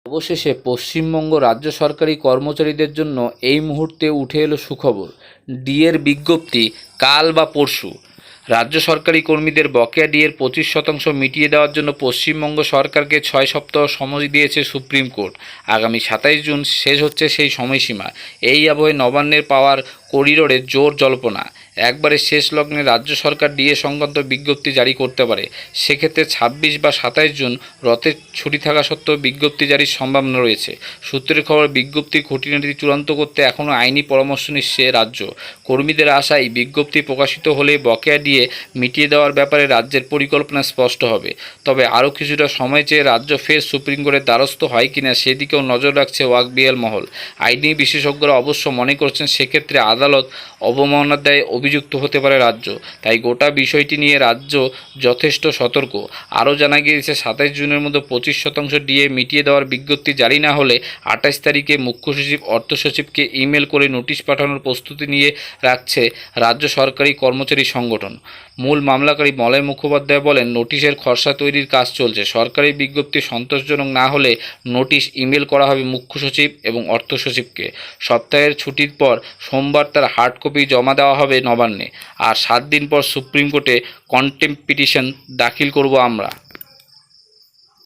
অবশেষে পশ্চিমবঙ্গ রাজ্য সরকারি কর্মচারীদের জন্য এই মুহূর্তে উঠে এলো সুখবর। ডিএর বিজ্ঞপ্তি কাল বা পরশু। রাজ্য সরকারি কর্মীদের বকেয়া ডিএর 25% মিটিয়ে দেওয়ার জন্য পশ্চিমবঙ্গ সরকারকে 6 সপ্তাহ সময় দিয়েছে সুপ্রিম কোর্ট। আগামী 27 জুন শেষ হচ্ছে সেই সময়সীমা। এই আবহে নবান্নের পাওয়ার করিডোরে জোর জল্পনা। একবারে শেষ লগ্নে রাজ্য সরকার ডিএ সংক্রান্ত বিজ্ঞপ্তি জারি করতে পারে। সেক্ষেত্রে 26 বা 27 জুন রথের ছুটি থাকা সত্ত্বেও বিজ্ঞপ্তি জারির সম্ভাবনা রয়েছে। সূত্রের খবর, বিজ্ঞপ্তির খুঁটিনাটি চূড়ান্ত করতে এখনও আইনি পরামর্শ নিচ্ছে রাজ্য। কর্মীদের আশায় বিজ্ঞপ্তি প্রকাশিত হলে বকেয়া ডিএ মিটিয়ে দেওয়ার ব্যাপারে রাজ্যের পরিকল্পনা স্পষ্ট হবে। তবে আরও কিছুটা সময় চেয়ে রাজ্য ফের সুপ্রিম কোর্টের দ্বারস্থ হয় কিনা সেদিকেও নজর রাখছে ওয়াকবিহাল মহল। আইনি বিশেষজ্ঞরা অবশ্য মনে করছেন সেক্ষেত্রে আদালত অবমাননার দায়ে অভিযুক্ত হতে পারে রাজ্য। তাই গোটা বিষয়টি নিয়ে রাজ্য যথেষ্ট সতর্ক। আরও জানা গিয়েছে 27 জুনের মধ্যে 25% ডিএ মিটিয়ে দেওয়ার বিজ্ঞপ্তি জারি না হলে 28 তারিখে মুখ্য সচিব অর্থ সচিবকে ইমেল করে নোটিশ পাঠানোর প্রস্তুতি নিয়ে রাখছে রাজ্য সরকারি কর্মচারী সংগঠন। মূল মামলাকারী মলয় মুখোপাধ্যায় বলেন, নোটিশের খসড়া তৈরির কাজ চলছে। সরকারি বিজ্ঞপ্তি সন্তোষজনক না হলে নোটিশ ইমেল করা হবে মুখ্য সচিব এবং অর্থ সচিবকে। সপ্তাহের ছুটির পর সোমবার তার হার্ড কপি জমা দেওয়া হবে নবান্নে। আর 7 দিন পর সুপ্রিম কোর্টে কন্টেম্প পিটিশন দাখিল করব আমরা।